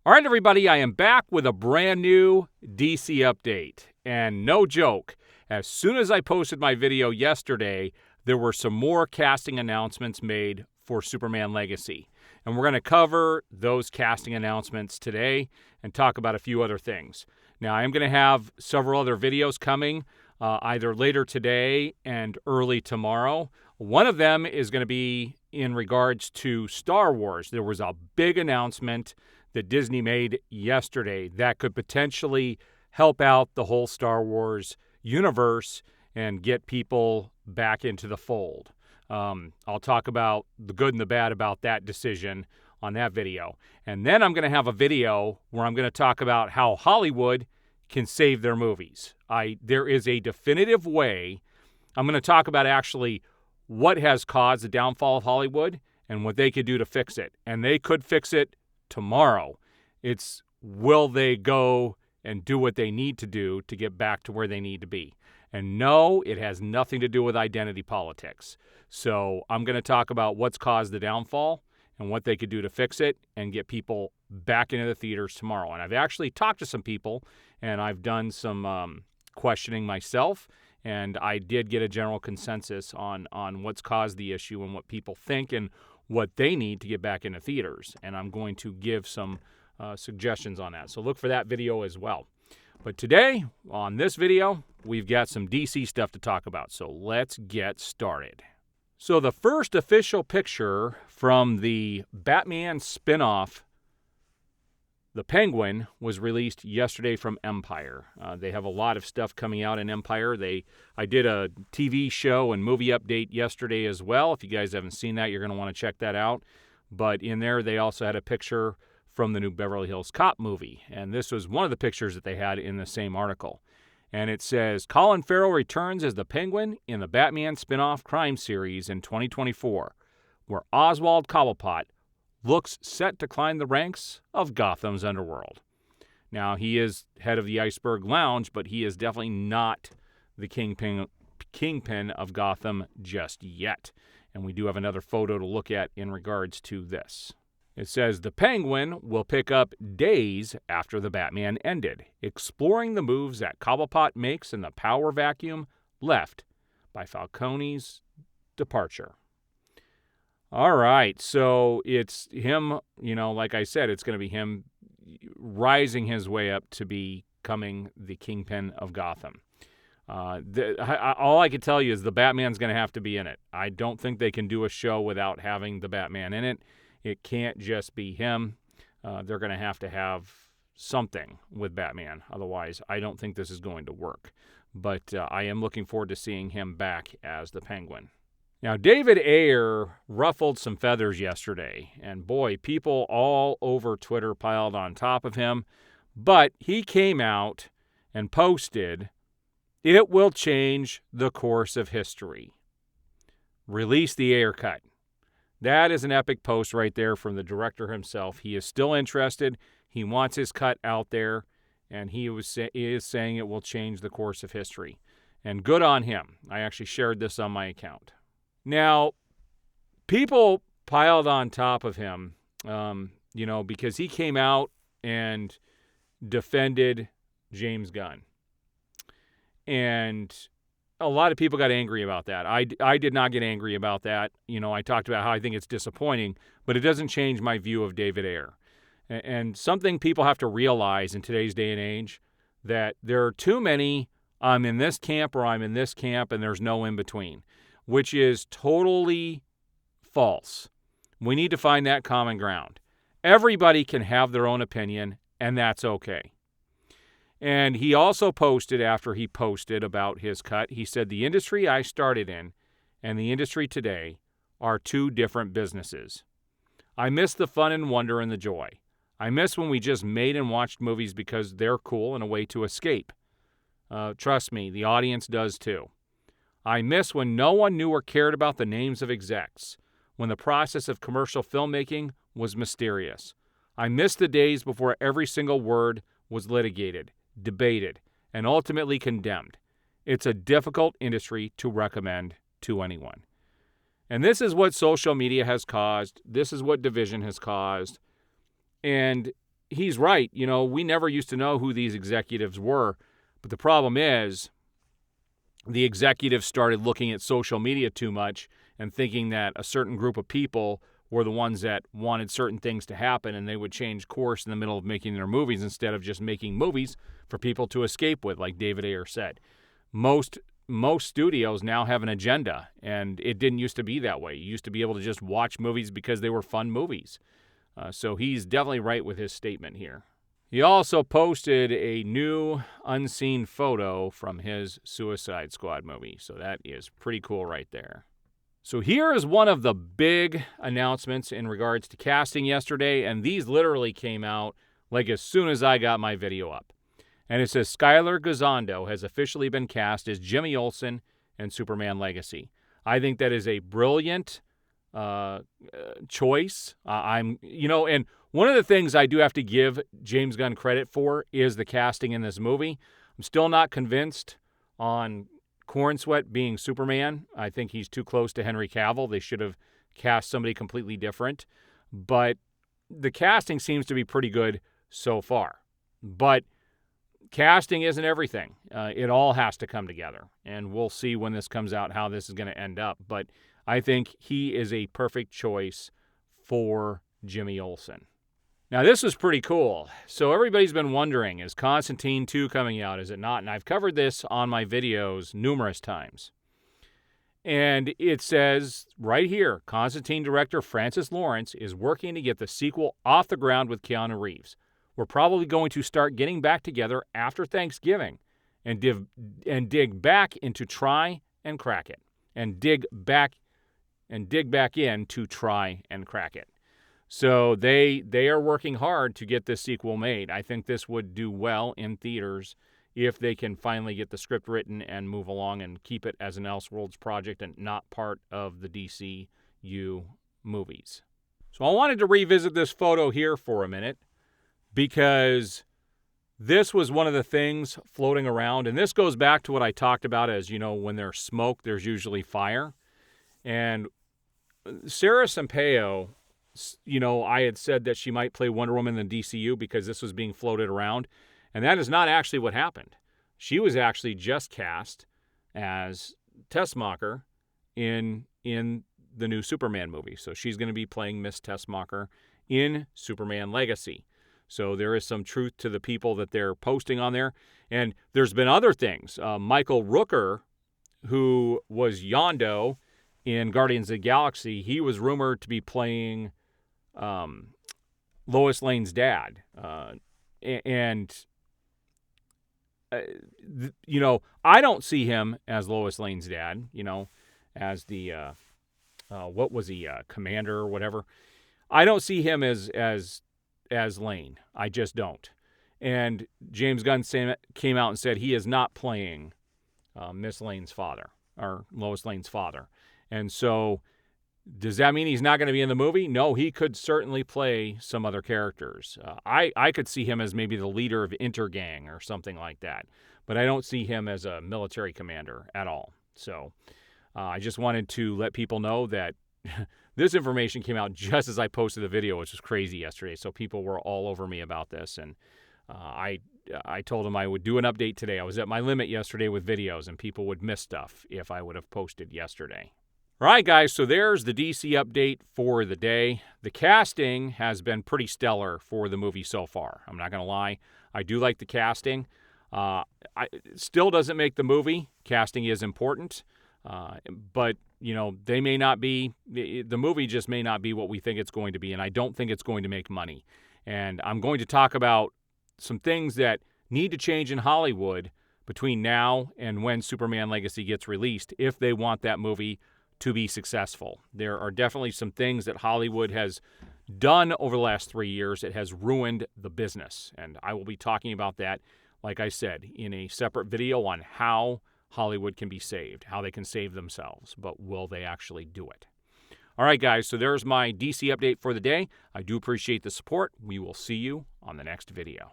All right, everybody, I am back with a brand new DC update. And no joke, as soon as I posted my video yesterday, there were some more casting announcements made for Superman Legacy. And we're going to cover those casting announcements today and talk about a few other things. Now, I am going to have several other videos coming either later today and early tomorrow. One of them is going to be in regards to Star Wars. There was a big announcement that Disney made yesterday that could potentially help out the whole Star Wars universe and get people back into the fold. I'll talk about the good and the bad about that decision on that video. And then I'm going to have a video where I'm going to talk about how Hollywood can save their movies. There is a definitive way. I'm going to talk about actually what has caused the downfall of Hollywood and what they could do to fix it. And they could fix it tomorrow. It's will they go and do what they need to do to get back to where they need to be? And no, it has nothing to do with identity politics. So I'm going to talk about what's caused the downfall and what they could do to fix it and get people back into the theaters tomorrow. And I've actually talked to some people, and I've done some questioning myself, and I did get a general consensus on what's caused the issue and what people think and what they need to get back into theaters. And I'm going to give some suggestions on that. So look for that video as well. But today, on this video, we've got some DC stuff to talk about. So let's get started. So the first official picture from the Batman spinoff, The Penguin, was released yesterday from Empire. They have a lot of stuff coming out in Empire. I did a TV show and movie update yesterday as well. If you guys haven't seen that, you're going to want to check that out. But in there, they also had a picture from the new Beverly Hills Cop movie. And this was one of the pictures that they had in the same article. And it says, Colin Farrell returns as the Penguin in the Batman spinoff crime series in 2024, where Oswald Cobblepot looks set to climb the ranks of Gotham's underworld. Now, he is head of the Iceberg Lounge, but he is definitely not the kingpin of Gotham just yet. And we do have another photo to look at in regards to this. It says, the Penguin will pick up days after the Batman ended, exploring the moves that Cobblepot makes in the power vacuum left by Falcone's departure. All right, so it's him, like I said, it's going to be him rising his way up to becoming the kingpin of Gotham. All I can tell you is the Batman's going to have to be in it. I don't think they can do a show without having the Batman in it. It can't just be him. They're going to have something with Batman. Otherwise, I don't think this is going to work. But I am looking forward to seeing him back as the Penguin. Now, David Ayers ruffled some feathers yesterday, and boy, people all over Twitter piled on top of him, but he came out and posted, "It will change the course of history. Release the Ayers cut." That is an epic post right there from the director himself. He is still interested. He wants his cut out there, and he is saying it will change the course of history. And good on him. I actually shared this on my account. Now, people piled on top of him, because he came out and defended James Gunn. And a lot of people got angry about that. I did not get angry about that. I talked about how I think it's disappointing, but it doesn't change my view of David Ayers. And something people have to realize in today's day and age, that there are too many, I'm in this camp or I'm in this camp, and there's no in between, which is totally false. We need to find that common ground. Everybody can have their own opinion, and that's okay. And he also posted, after he posted about his cut, he said, the industry I started in and the industry today are two different businesses. I miss the fun and wonder and the joy. I miss when we just made and watched movies because they're cool and a way to escape. Trust me, the audience does too. I miss when no one knew or cared about the names of execs, when the process of commercial filmmaking was mysterious. I miss the days before every single word was litigated, debated, and ultimately condemned. It's a difficult industry to recommend to anyone. And this is what social media has caused. This is what division has caused. And he's right. We never used to know who these executives were. But the problem is the executives started looking at social media too much and thinking that a certain group of people were the ones that wanted certain things to happen, and they would change course in the middle of making their movies instead of just making movies for people to escape with, like David Ayers said. Most studios now have an agenda, and it didn't used to be that way. You used to be able to just watch movies because they were fun movies. So he's definitely right with his statement here. He also posted a new unseen photo from his Suicide Squad movie. So that is pretty cool right there. So here is one of the big announcements in regards to casting yesterday, and these literally came out like as soon as I got my video up. And it says Skylar Gisondo has officially been cast as Jimmy Olsen in Superman Legacy. I think that is a brilliant choice. And one of the things I do have to give James Gunn credit for is the casting in this movie. I'm still not convinced on Cornsweet being Superman. I think he's too close to Henry Cavill. They should have cast somebody completely different. But the casting seems to be pretty good so far. But casting isn't everything. It all has to come together. And we'll see when this comes out how this is going to end up. But I think he is a perfect choice for Jimmy Olsen. Now, this is pretty cool. So everybody's been wondering, is Constantine II coming out? Is it not? And I've covered this on my videos numerous times. And it says right here, Constantine director Francis Lawrence is working to get the sequel off the ground with Keanu Reeves. We're probably going to start getting back together after Thanksgiving and dig back into Try and Crack It. And dig back in to Try and Crack It. So they are working hard to get this sequel made. I think this would do well in theaters if they can finally get the script written and move along and keep it as an Elseworlds project and not part of the DCU movies. So I wanted to revisit this photo here for a minute because this was one of the things floating around. And this goes back to what I talked about as, when there's smoke, there's usually fire. And Sarah Sampaio, I had said that she might play Wonder Woman in the DCU because this was being floated around. And that is not actually what happened. She was actually just cast as Tessmacher in the new Superman movie. So she's going to be playing Miss Tessmacher in Superman Legacy. So there is some truth to the people that they're posting on there. And there's been other things. Michael Rooker, who was Yondo in Guardians of the Galaxy, he was rumored to be playing Lois Lane's dad. I don't see him as Lois Lane's dad, as the, what was he, commander or whatever. I don't see him as Lane. I just don't. And James Gunn came out and said he is not playing Miss Lane's father, or Lois Lane's father. And so does that mean he's not going to be in the movie? No, he could certainly play some other characters. I could see him as maybe the leader of Intergang or something like that. But I don't see him as a military commander at all. So I just wanted to let people know that this information came out just as I posted the video, which was crazy yesterday. So people were all over me about this. And I told them I would do an update today. I was at my limit yesterday with videos, and people would miss stuff if I would have posted yesterday. All right, guys, so there's the DC update for the day. The casting has been pretty stellar for the movie so far. I'm not going to lie. I do like the casting. It still doesn't make the movie. Casting is important. But, they may not be, the movie just may not be what we think it's going to be, and I don't think it's going to make money. And I'm going to talk about some things that need to change in Hollywood between now and when Superman Legacy gets released if they want that movie to be successful. There are definitely some things that Hollywood has done over the last 3 years that has ruined the business. And I will be talking about that, like I said, in a separate video on how Hollywood can be saved, how they can save themselves. But will they actually do it? All right, guys, so there's my DC update for the day. I do appreciate the support. We will see you on the next video.